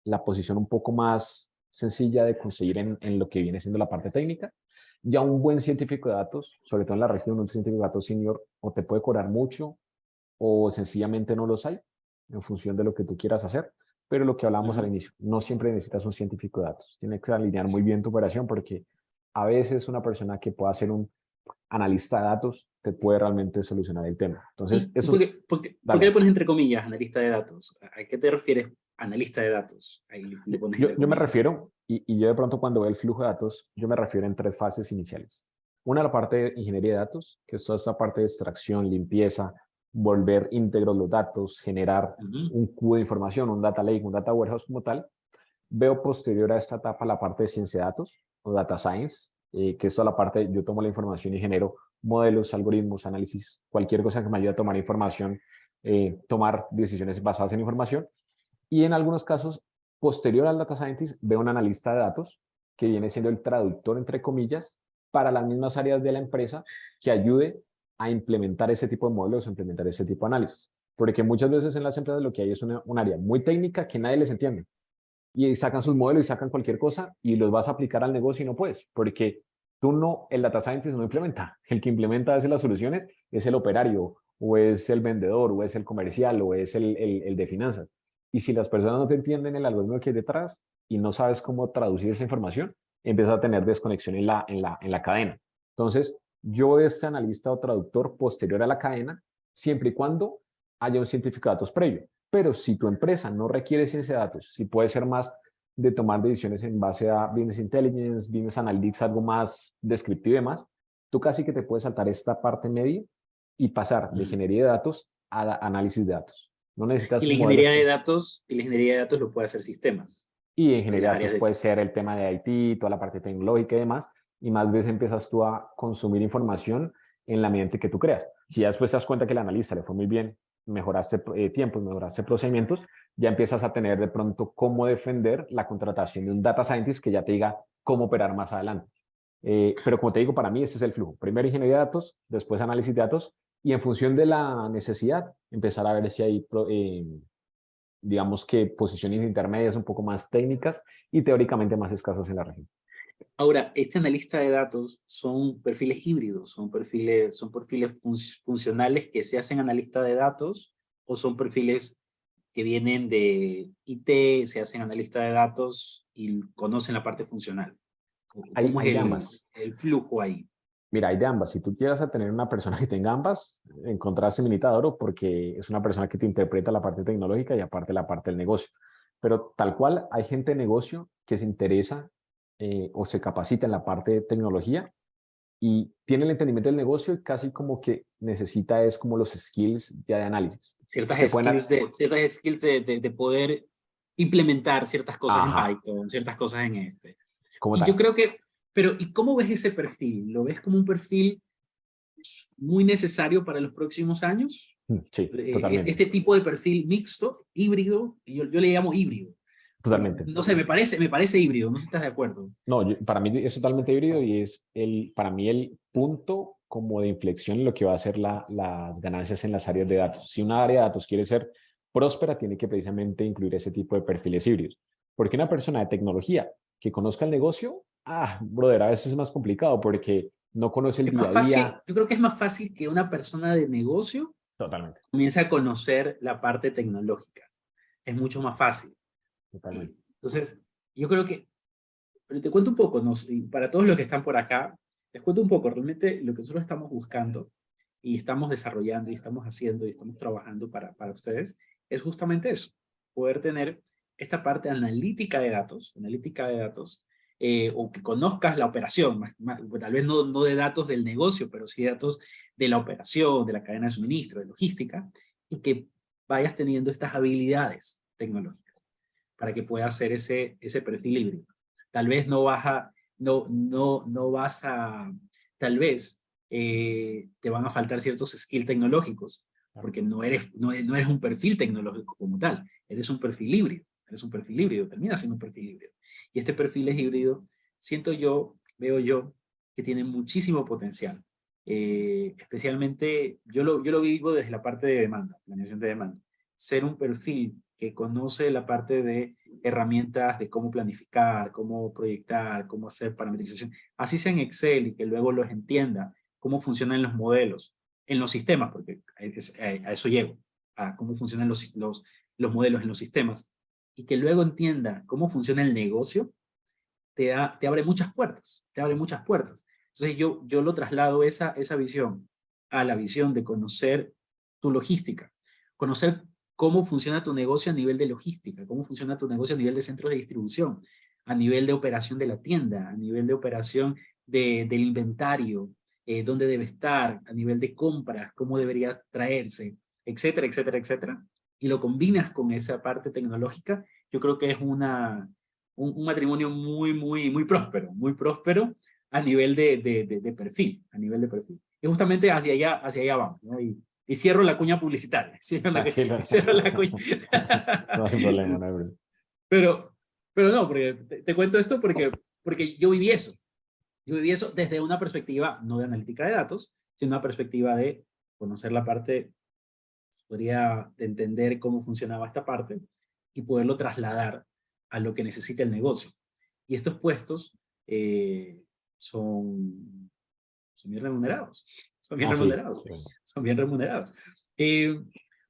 la posición un poco más sencilla de conseguir en lo que viene siendo la parte técnica. Ya un buen científico de datos, sobre todo en la región, un científico de datos senior, o te puede cobrar mucho o sencillamente no los hay en función de lo que tú quieras hacer. Pero lo que hablábamos al inicio, no siempre necesitas un científico de datos. Tienes que alinear muy bien tu operación porque a veces una persona que pueda ser un analista de datos te puede realmente solucionar el tema. Entonces, ¿Y eso por es, qué, por qué le dale. pones entre comillas analista de datos? ¿A qué te refieres analista de datos? Ahí le pones entre Yo me comillas. refiero, y yo de pronto cuando veo el flujo de datos, yo me refiero en tres fases iniciales. Una, la parte de ingeniería de datos, que es toda esta parte de extracción, limpieza, volver íntegros los datos, generar un cubo de información, un data lake, un data warehouse como tal. Veo posterior a esta etapa la parte de ciencia de datos o data science, que es toda la parte, yo tomo la información y genero modelos, algoritmos, análisis, cualquier cosa que me ayude a tomar información, tomar decisiones basadas en información. Y en algunos casos, posterior al data scientist, veo un analista de datos que viene siendo el traductor, entre comillas, para las mismas áreas de la empresa que ayude a implementar ese tipo de modelos, a implementar ese tipo de análisis. Porque muchas veces en las empresas lo que hay es un área muy técnica que nadie les entiende y sacan sus modelos y sacan cualquier cosa y los vas a aplicar al negocio y no puedes, porque tú no, el data scientist no implementa, el que implementa hace las soluciones es el operario o es el vendedor o es el comercial o es el de finanzas. Y si las personas no te entienden el algoritmo que hay detrás y no sabes cómo traducir esa información, empiezas a tener desconexión en la cadena. Entonces, yo de este analista o traductor posterior a la cadena, siempre y cuando haya un científico de datos previo. Pero si tu empresa no requiere ciencia de datos, si puede ser más de tomar decisiones en base a Business Intelligence, Business Analytics, algo más descriptivo y demás, tú casi que te puedes saltar esta parte media y pasar de ingeniería de datos a análisis de datos. No Y necesitas la modelos. ingeniería de datos, y la ingeniería de datos lo puede hacer sistemas. Y Y ingeniería las de áreas datos de puede ser el tema de IT, toda la parte tecnológica y demás, y más veces empiezas tú a consumir información en la medida que tú creas. Si ya después te das cuenta que el analista le fue muy bien, mejoraste tiempos, mejoraste procedimientos, ya empiezas a tener de pronto cómo defender la contratación de un data scientist que ya te diga cómo operar más adelante. Pero como te digo, para mí este es el flujo. Primero ingeniería de datos, después análisis de datos, y en función de la necesidad, empezar a ver si hay digamos que posiciones intermedias un poco más técnicas y teóricamente más escasas en la región. Ahora, este analista de datos son perfiles híbridos, son perfiles funcionales que se hacen analista de datos o son perfiles que vienen de IT, se hacen analista de datos y conocen la parte funcional. ¿Cómo es Hay de ambas. el flujo ahí? Mira, hay de ambas. Si tú quieres a tener una persona que tenga ambas, encontraste Minita de Oro porque es una persona que te interpreta la parte tecnológica y aparte la parte del negocio. Pero tal cual, hay gente de negocio que se interesa o se capacita en la parte de tecnología y tiene el entendimiento del negocio y casi como que necesita es como los skills ya de análisis. Te pueden... Ciertas skills de poder implementar ciertas cosas en Ajá, Python, ciertas cosas en este. como Y yo tal. creo que, pero ¿y cómo ves ese perfil? ¿Lo ves como un perfil muy necesario para los próximos años? Sí, totalmente. Este tipo de perfil mixto, híbrido, yo le llamo híbrido. Totalmente. No sé, me parece híbrido, no sé si estás de acuerdo. No, para mí es totalmente híbrido y es para mí el punto como de inflexión en lo que va a ser las ganancias en las áreas de datos. Si una área de datos quiere ser próspera tiene que precisamente incluir ese tipo de perfiles híbridos. Porque una persona de tecnología que conozca el negocio, brother, a veces es más complicado porque no conoce el Es día más a fácil, día. yo creo que es más fácil que una persona de negocio Totalmente, comience a conocer la parte tecnológica. Es mucho más fácil. totalmente. Entonces, yo creo que, pero te cuento un poco, y para todos los que están por acá, les cuento un poco, realmente lo que nosotros estamos buscando y estamos desarrollando y estamos haciendo y estamos trabajando para ustedes es justamente eso, poder tener esta parte analítica de datos, o que conozcas la operación, tal vez no de datos del negocio, pero sí datos de la operación, de la cadena de suministro, de logística, y que vayas teniendo estas habilidades tecnológicas para que puedas hacer ese perfil híbrido. Tal vez no vas a, tal vez te van a faltar ciertos skills tecnológicos, porque no eres un perfil tecnológico como tal, eres un perfil híbrido, terminas siendo un perfil híbrido. Y este perfil es híbrido, veo yo, que tiene muchísimo potencial. Especialmente, yo lo vivo desde la parte de demanda, planeación de demanda. Ser un perfil que conoce la parte de herramientas de cómo planificar, cómo proyectar, cómo hacer parametrización, así sea en Excel y que luego los entienda, cómo funcionan los modelos, en los sistemas, porque a eso llego, a cómo funcionan los modelos en los sistemas, y que luego entienda cómo funciona el negocio, te abre muchas puertas, te abre muchas puertas. Entonces yo lo traslado esa visión a la visión de conocer tu logística, conocer cómo funciona tu negocio a nivel de logística, cómo funciona tu negocio a nivel de centros de distribución, a nivel de operación de la tienda, a nivel de operación del inventario, dónde debe estar, a nivel de compras, cómo debería traerse, etcétera, etcétera, etcétera. Y lo combinas con esa parte tecnológica, yo creo que es un matrimonio muy próspero a nivel de perfil, a nivel de perfil. Y justamente hacia allá vamos, ¿no? Y cierro la cuña publicitaria, Así no, cierro la cuña. no hay problema, no hay problema. Pero, pero no, porque te cuento esto porque yo viví eso. Yo viví eso desde una perspectiva no de analítica de datos, sino una perspectiva de conocer la parte, podría entender cómo funcionaba esta parte y poderlo trasladar a lo que necesita el negocio. Y estos puestos son, son bien remunerados, son bien Sí, remunerados, sí. son bien remunerados. Eh,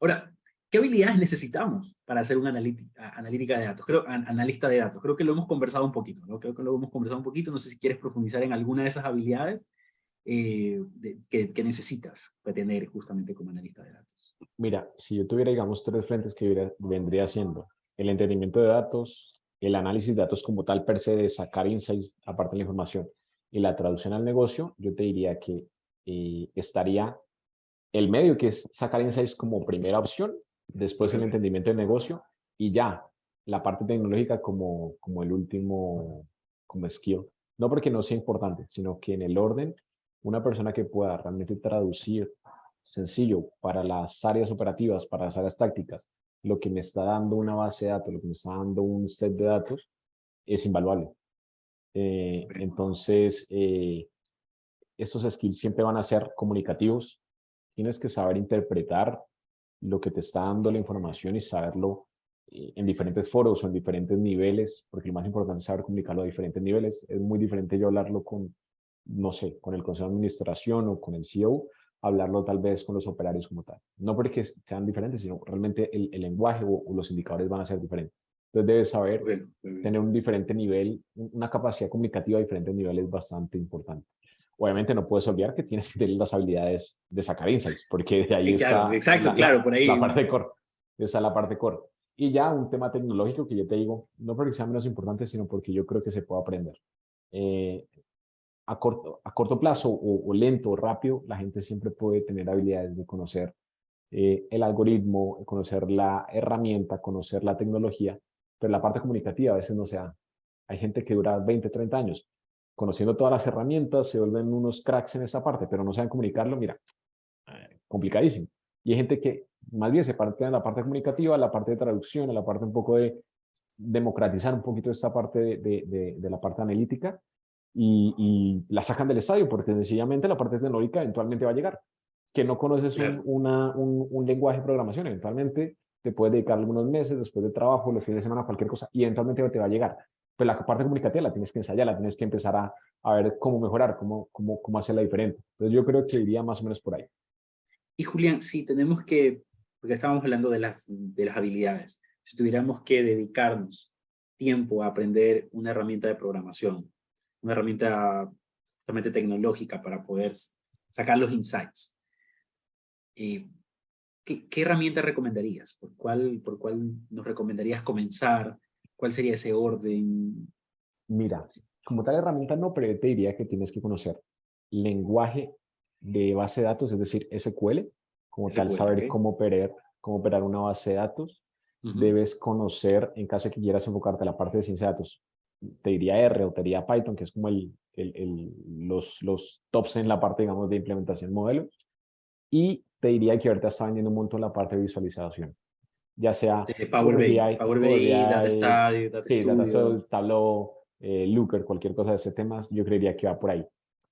Ahora, ¿qué habilidades necesitamos para hacer una analítica de datos? Analista de datos. Creo que lo hemos conversado un poquito, ¿no? Creo que lo hemos conversado un poquito. No sé si quieres profundizar en alguna de esas habilidades que necesitas tener justamente como analista de datos. Mira, si yo tuviera, digamos, tres frentes que vendría siendo el entendimiento de datos, el análisis de datos como tal per se, de sacar insights aparte de la información, y la traducción al negocio, yo te diría que estaría el medio, que es sacar insights como primera opción, después el Okay. entendimiento del negocio, y ya la parte tecnológica como el último, como skill. No porque no sea importante, sino que en el orden, una persona que pueda realmente traducir sencillo para las áreas operativas, para las áreas tácticas, lo que me está dando una base de datos, lo que me está dando un set de datos, es invaluable. Entonces, estos skills siempre van a ser comunicativos. Tienes que saber interpretar lo que te está dando la información y saberlo en diferentes foros o en diferentes niveles, porque lo más importante es saber comunicarlo a diferentes niveles. Es muy diferente yo hablarlo con, no sé, con el consejo de administración o con el CEO, hablarlo tal vez con los operarios como tal. No porque sean diferentes, sino realmente el lenguaje o los indicadores van a ser diferentes. Entonces debes saber Bueno, bueno. tener un diferente nivel, una capacidad comunicativa a diferentes niveles bastante importante. Obviamente no puedes olvidar que tienes que tener las habilidades de sacar insights, porque de ahí Claro, está exacto, claro, por ahí. la parte core. Esa es la parte core. Y ya un tema tecnológico que yo te digo, no porque sea menos importante, sino porque yo creo que se puede aprender. Eh, a corto plazo o lento o rápido, la gente siempre puede tener habilidades de conocer el algoritmo, conocer la herramienta, conocer la tecnología, pero la parte comunicativa a veces no se da. Hay gente que dura 20, 30 años conociendo todas las herramientas, se vuelven unos cracks en esa parte, pero no saben comunicarlo, mira, complicadísimo. Y hay gente que más bien se parte en la parte comunicativa, la parte de traducción, la parte un poco de democratizar un poquito esta parte de la parte analítica y la sacan del estadio, porque sencillamente la parte tecnológica eventualmente va a llegar. Que no conoces Claro. un lenguaje de programación, eventualmente te puedes dedicar algunos meses después de trabajo, los fines de semana, cualquier cosa, y eventualmente te va a llegar. Pero la parte comunicativa la tienes que ensayar, la tienes que empezar a ver cómo mejorar, cómo hacerla diferente. Entonces yo creo que iría más o menos por ahí. Y Julián, si tenemos que, porque estábamos hablando de las habilidades, si tuviéramos que dedicarnos tiempo a aprender una herramienta de programación, una herramienta justamente tecnológica para poder sacar los insights, ¿qué herramienta recomendarías? ¿Por cuál nos recomendarías comenzar? ¿Cuál sería ese orden? Mira, como tal herramienta no, pero yo te diría que tienes que conocer lenguaje de base de datos, es decir, SQL, como tal, SQL, saber ¿ok? cómo operar una base de datos. Ujú. Debes conocer, en caso de que quieras enfocarte a la parte de ciencia de datos, te diría R o te diría Python, que es como los tops en la parte, digamos, de implementación modelo. Y te diría que ahorita está vendiendo un montón la parte de visualización, ya sea De Power Power BI, BI, Power Power BI, Data BI, Studio, Data sí, Data Studio. Studio, Tableau, Looker, cualquier cosa de ese tema, yo creería que va por ahí.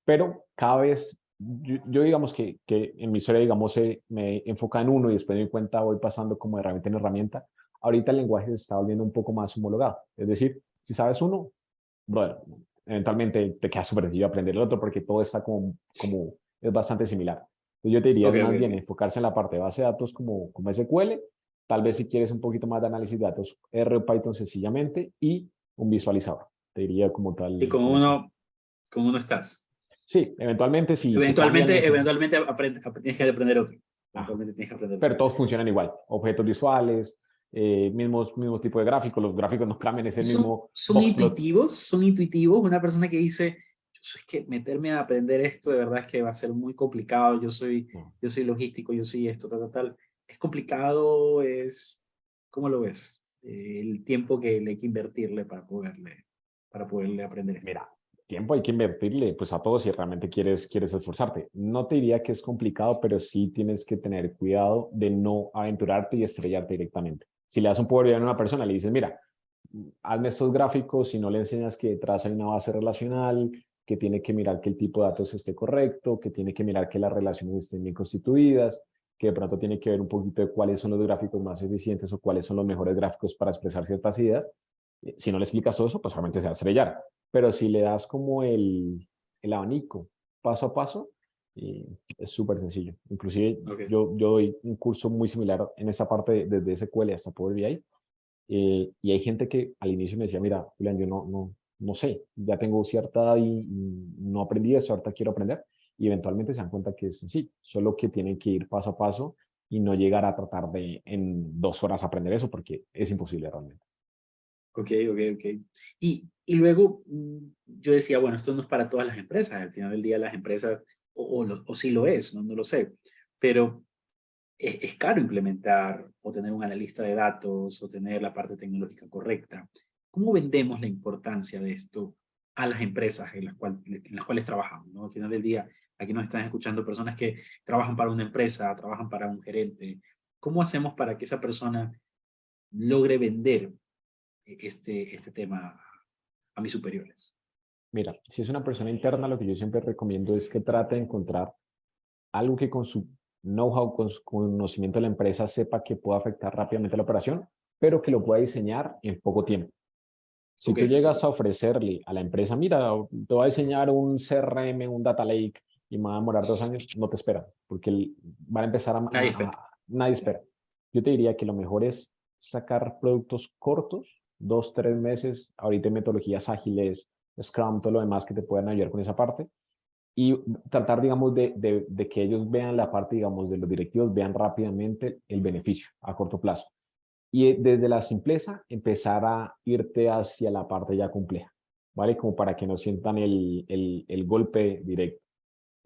Pero cada vez, yo digamos que en mi historia, digamos, me enfoca en uno y después de mi cuenta voy pasando como de herramienta en herramienta. Ahorita el lenguaje se está volviendo un poco más homologado. Es decir, si sabes uno, bueno, eventualmente te queda súper sencillo aprender el otro porque todo está es bastante similar. Entonces yo te diría Ok, es ok, más bien ok. enfocarse en la parte de base de datos como SQL, tal vez si quieres un poquito más de análisis de datos, R o Python sencillamente y un visualizador. Te diría como Y tal, como como eso. uno estás. Sí, eventualmente si te cambian Eventualmente, eso. eventualmente tienes que aprender otro. Ajá. Eventualmente tienes que aprender Pero otro. todos funcionan igual. Objetos visuales, mismo tipo de gráficos. Los gráficos no cambian, es el mismo Son boxplot. intuitivos, son intuitivos. Una persona que dice, es que meterme a aprender esto de verdad es que va a ser muy complicado. No. Yo soy logístico, yo soy esto, tal, tal, tal. Es complicado, ¿cómo lo ves? El tiempo que le hay que invertirle para poderle aprender esto. Mira, tiempo hay que invertirle pues a todo si realmente quieres esforzarte. No te diría que es complicado, pero sí tienes que tener cuidado de no aventurarte y estrellarte directamente. Si le das un poder a una persona, le dices, mira, hazme estos gráficos, si no le enseñas que detrás hay una base relacional, que tiene que mirar que el tipo de datos esté correcto, que tiene que mirar que las relaciones estén bien constituidas, que de pronto tiene que ver un poquito de cuáles son los gráficos más eficientes o cuáles son los mejores gráficos para expresar ciertas ideas. Si no le explicas todo eso, pues realmente se va a estrellar. Pero si le das como el abanico paso a paso, es súper sencillo. Inclusive Ok. yo doy un curso muy similar en esta parte desde SQL hasta Power BI. Y hay gente que al inicio me decía, mira, Julián, yo no sé, ya tengo cierta edad y no aprendí eso, ahorita quiero aprender. Y eventualmente se dan cuenta que es sencillo, solo que tienen que ir paso a paso y no llegar a tratar de en 2 horas aprender eso porque es imposible realmente. Ok, ok, ok. Y luego yo decía, bueno, esto no es para todas las empresas. Al final del día las empresas, o sí lo es, no lo sé, pero es caro implementar o tener un analista de datos o tener la parte tecnológica correcta. ¿Cómo vendemos la importancia de esto a las empresas en las cuales trabajamos, ¿no? Al final del día, aquí nos están escuchando personas que trabajan para una empresa, trabajan para un gerente. ¿Cómo hacemos para que esa persona logre vender este tema a mis superiores? Mira, si es una persona interna, lo que yo siempre recomiendo es que trate de encontrar algo que con su know-how, con su conocimiento de la empresa, sepa que pueda afectar rápidamente la operación, pero que lo pueda diseñar en poco tiempo. Si Ok, tú ok. llegas a ofrecerle a la empresa, mira, te voy a diseñar un CRM, un data lake y me va a demorar 2 años, no te espera, porque van a empezar Nadie espera. nadie espera. Yo te diría que lo mejor es sacar productos cortos, 2, 3 meses, ahorita hay metodologías ágiles, Scrum, todo lo demás que te puedan ayudar con esa parte y tratar, digamos, de que ellos vean la parte, digamos, de los directivos, vean rápidamente el beneficio a corto plazo y desde la simpleza empezar a irte hacia la parte ya compleja, ¿vale? Como para que no sientan el golpe directo.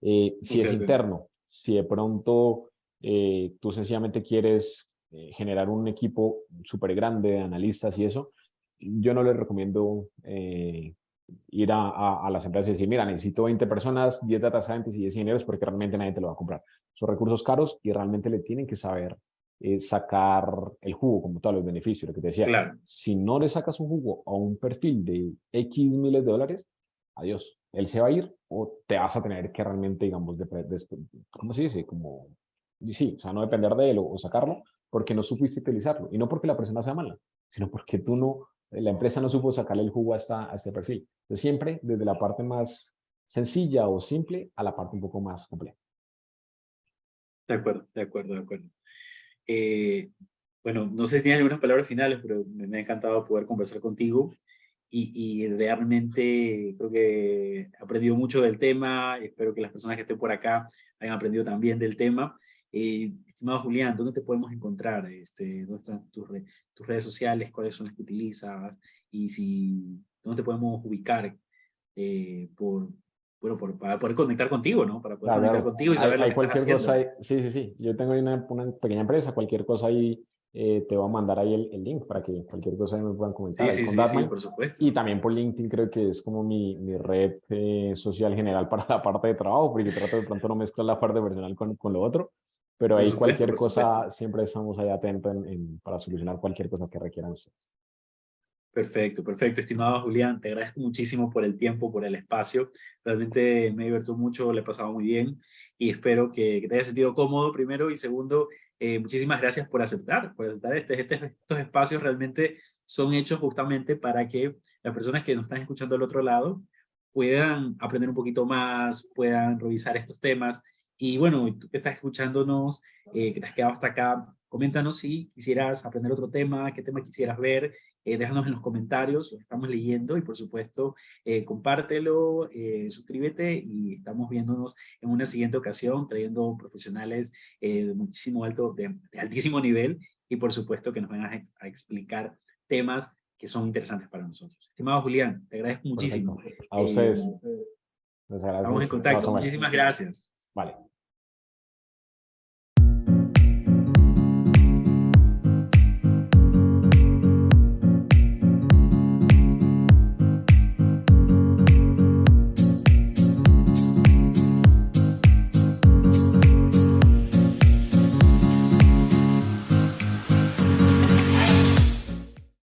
Si Ok, es ok. interno, si de pronto tú sencillamente quieres generar un equipo súper grande de analistas y eso, yo no les recomiendo ir a las empresas y decir, mira, necesito 20 personas, 10 data scientists y 10 ingenieros porque realmente nadie te lo va a comprar. Son recursos caros y realmente le tienen que saber sacar el jugo como tal, los beneficios, lo que te decía. Claro. Si no le sacas un jugo a un perfil de X miles de dólares, adiós. Él se va a ir o te vas a tener que realmente, digamos, ¿cómo se dice? Como, sí, o sea, no depender de él o sacarlo, porque no supiste utilizarlo. Y no porque la persona sea mala, sino porque tú no, la empresa no supo sacarle el jugo a este perfil. Entonces, siempre desde la parte más sencilla o simple a la parte un poco más compleja. De acuerdo, de acuerdo, de acuerdo. Eh, bueno, no sé si tienes algunas palabras finales, pero me ha encantado poder conversar contigo y realmente creo que he aprendido mucho del tema. Espero que las personas que estén por acá hayan aprendido también del tema. Estimado Julián, ¿dónde te podemos encontrar? ¿Dónde están tus redes sociales? ¿Cuáles son las que utilizas? Y ¿dónde te podemos ubicar para poder conectar contigo, ¿no? Para poder Claro, conectar claro. contigo y saber lo Hay que estás cualquier cosa haciendo. ahí. Sí, sí, sí. Yo tengo ahí una pequeña empresa, cualquier cosa ahí, te voy a mandar ahí el link para que cualquier cosa ahí me puedan comentar Sí, ahí sí, con sí, sí, Datmine. por supuesto. Y también por LinkedIn creo que es como mi red social general para la parte de trabajo, porque trato de pronto no mezclar la parte personal con lo otro. Pero Por ahí supuesto, cualquier por supuesto. cosa, siempre estamos ahí atentos para solucionar cualquier cosa que requieran ustedes. Perfecto, perfecto, estimado Julián. Te agradezco muchísimo por el tiempo, por el espacio. Realmente me divertido mucho, le he pasado muy bien y espero que te hayas sentido cómodo primero y segundo, muchísimas gracias por aceptar estos espacios. Realmente son hechos justamente para que las personas que nos están escuchando al otro lado puedan aprender un poquito más, puedan revisar estos temas. Y bueno, tú que estás escuchándonos, que te has quedado hasta acá, coméntanos si quisieras aprender otro tema, qué tema quisieras ver. Déjanos en los comentarios, lo estamos leyendo y por supuesto compártelo, suscríbete y estamos viéndonos en una siguiente ocasión trayendo profesionales de altísimo nivel y por supuesto que nos van a explicar temas que son interesantes para nosotros. Estimado Julián, te agradezco Perfecto. muchísimo. A ustedes. Les agradezco Estamos en mucho. Un contacto. abrazo, bueno. Muchísimas gracias. Vale.